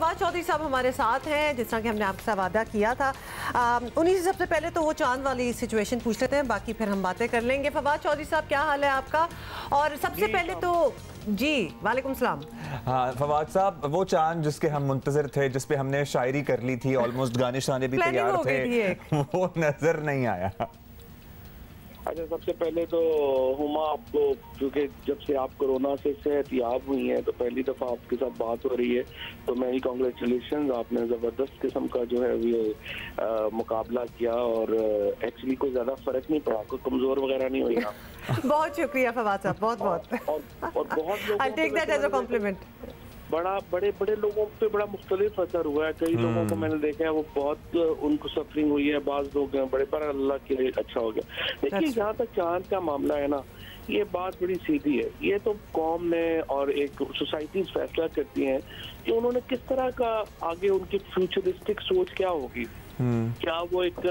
फवाद चौधरी साहब हमारे साथ हैं, जिस तरह कि हमने आपके साथ वादा किया था। उन्हीं से सबसे पहले तो वो चांद वाली सिचुएशन पूछ लेते हैं, बाकी फिर हम बातें कर लेंगे। फवाद चौधरी साहब, क्या हाल है आपका? और सबसे पहले तो जी वालेकुम सलाम। हाँ फवाद साहब, वो चांद जिसके हम मुंतजर थे, जिस पे हमने शायरी कर ली थी, ऑलमोस्ट गाने शाने भी तैयार थे, वो नजर नहीं आया। अच्छा, सबसे पहले तो हुमा आपको, क्योंकि जब से आप कोरोना से सेहतियाब हुई हैं तो पहली दफ़ा आपके साथ बात हो रही है, तो मैं ही कांग्रेचुलेशन। आपने ज़बरदस्त किस्म का जो है ये मुकाबला किया और एक्चुअली कोई ज़्यादा फ़र्क नहीं पड़ा, कोई कमज़ोर वगैरह नहीं हुई आप। बहुत शुक्रिया फवाद साहब, बहुत बहुत और बहुत लोग I'll take that as a compliment। बड़े लोगों पे बड़ा मुख्तलिफ असर हुआ है। कई लोगों को मैंने देखा है वो बहुत उनको सफरिंग हुई है, बाज लोग हैं बड़े, पर अल्लाह के लिए अच्छा हो गया। देखिए, जहाँ तक चांद का मामला है ना, ये बात बड़ी सीधी है। ये तो कौम ने और एक सोसाइटीज फैसला करती हैं कि उन्होंने किस तरह का आगे उनकी फ्यूचरिस्टिक सोच क्या होगी। क्या वो एक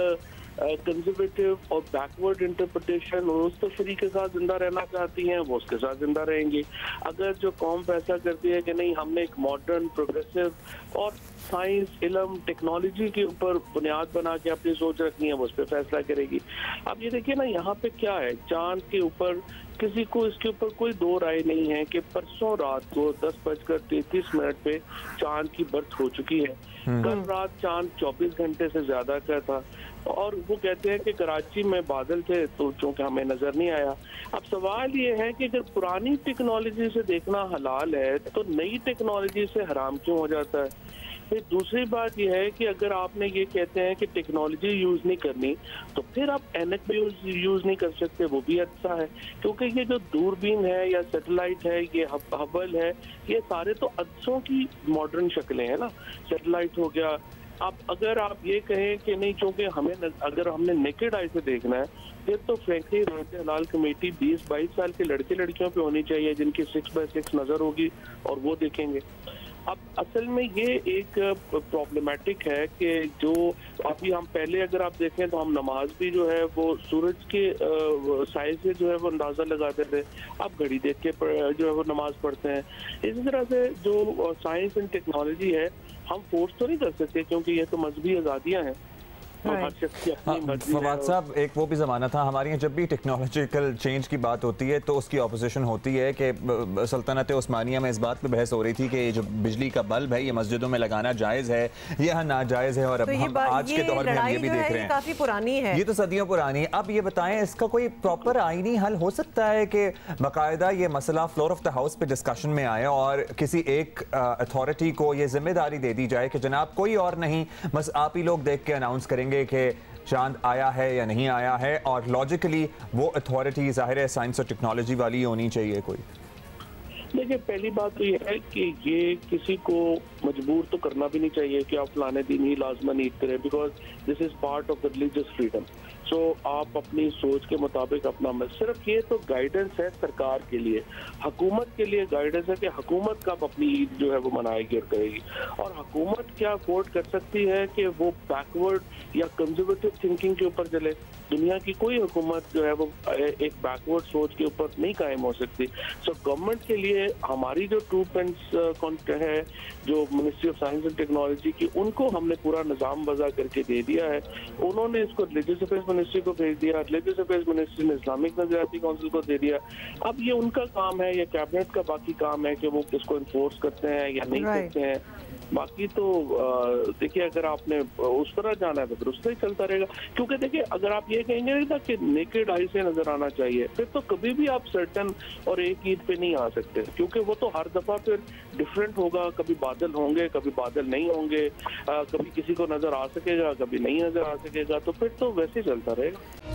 कंजर्वेटिव और बैकवर्ड इंटरप्रिटेशन और उस तशरीह के साथ जिंदा रहना चाहती हैं, वो उसके साथ जिंदा रहेंगी। अगर जो कौम फैसला करती है कि नहीं, हमने एक मॉडर्न प्रोग्रेसिव और साइंस, इल्म, टेक्नोलॉजी के ऊपर बुनियाद बना के अपनी सोच रखनी है, वो उस पर फैसला करेगी। अब ये देखिए ना, यहाँ पे क्या है, चांद के ऊपर किसी को इसके ऊपर कोई दो राय नहीं है कि परसों रात को 10:33 पे चांद की बर्थ हो चुकी है। कल रात चांद 24 घंटे से ज्यादा का था और वो कहते हैं कि कराची में बादल थे तो चूंकि हमें नजर नहीं आया। अब सवाल ये है कि अगर पुरानी टेक्नोलॉजी से देखना हलाल है तो नई टेक्नोलॉजी से हराम क्यों हो जाता है? फिर दूसरी बात यह है कि अगर आपने ये कहते हैं कि टेक्नोलॉजी यूज नहीं करनी, तो फिर आप एनक भी यूज नहीं कर सकते, वो भी अच्छा है। क्योंकि ये जो दूरबीन है या सैटेलाइट है, ये हबल है, ये सारे तो अदसों की मॉडर्न शक्लें हैं ना। सैटेलाइट हो गया। अब अगर आप ये कहें कि नहीं, चूंकि अगर हमने नेकेड आई से देखना है, फिर तो फ्रैंकली रास्ते हलाल कमेटी 20-22 साल के लड़के लड़कियों पे होनी चाहिए जिनकी 6x6 नजर होगी और वो देखेंगे। अब असल में ये एक प्रॉब्लमेटिक है कि जो अभी हम पहले अगर आप देखें तो हम नमाज भी जो है वो सूरज के साइज से जो है वो अंदाज़ा लगाते थे, अब घड़ी देख के जो है वो नमाज पढ़ते हैं। इसी तरह से जो साइंस एंड टेक्नोलॉजी है, हम फोर्स तो नहीं कर सकते क्योंकि ये तो मजहबी आज़ादियाँ हैं। फवाद साहब, एक वो भी ज़माना था हमारे यहाँ, जब भी टेक्नोलॉजिकल चेंज की बात होती है तो उसकी अपोजिशन होती है कि सल्तनत उस्मानिया में इस बात पे बहस हो रही थी कि ये जो बिजली का बल्ब है ये मस्जिदों में लगाना जायज़ है या नाजायज़ है। और अब हम आज के दौर में हम ये भी देख रहे हैं, काफ़ी पुरानी है, ये तो सदियों पुरानी है। अब ये बताएं, इसका कोई प्रॉपर आईनी हल हो सकता है कि बाकायदा ये मसला फ्लोर ऑफ द हाउस पे डिस्कशन में आए और किसी एक अथॉरिटी को ये जिम्मेदारी दे दी जाए कि जनाब कोई और नहीं, बस आप ही लोग देख के अनाउंस करेंगे कि चांद आया है या नहीं आया है, और लॉजिकली वो अथॉरिटी ज़ाहिर है साइंस और टेक्नोलॉजी वाली होनी चाहिए कोई? देखिए, पहली बात तो ये है कि ये किसी को मजबूर तो करना भी नहीं चाहिए कि आप फलाने दिन ही लाजमन ईद करें, because this is part of the religious freedom. So आप अपनी सोच के मुताबिक अपना सिर्फ ये तो गाइडेंस है सरकार के लिए, हुकूमत के लिए गाइडेंस है कि हुकूमत कब अपनी ईद जो है वो मनाएगी और करेगी। और हुकूमत क्या अफोर्ड कर सकती है कि वो बैकवर्ड या कंजर्वेटिव थिंकिंग के ऊपर चले? दुनिया की कोई हुकूमत जो है वो एक बैकवर्ड सोच के ऊपर नहीं कायम हो सकती। सो गवर्नमेंट के लिए हमारी जो ट्रू पेंस है, जो ministry of science and technology की, उनको हमने पूरा निज़ाम वज़ा करके दे दिया है। उन्होंने इसको रिलीजियस अफेयर्स मिनिस्ट्री को भेज दिया, रिलीजियस अफेयर्स मिनिस्ट्री ने इस्लामिक नज़रियाती काउंसिल को दे दिया। अब ये उनका काम है, ये कैबिनेट का बाकी काम है कि वो इसको इन्फोर्स करते हैं या नहीं करते हैं। बाकी तो देखिए, अगर आपने उस तरह जाना है तो फिर उस तरह ही चलता रहेगा। क्योंकि देखिए, अगर आप ये कहेंगे ना कि नेकेड आई से नजर आना चाहिए, फिर तो कभी भी आप सर्टन और एक ईद पे नहीं आ सकते, क्योंकि वो तो हर दफा फिर डिफरेंट होगा। कभी बादल होंगे, कभी बादल नहीं होंगे, कभी किसी को नजर आ सकेगा, कभी नहीं नजर आ सकेगा, तो फिर तो वैसे ही चलता रहेगा।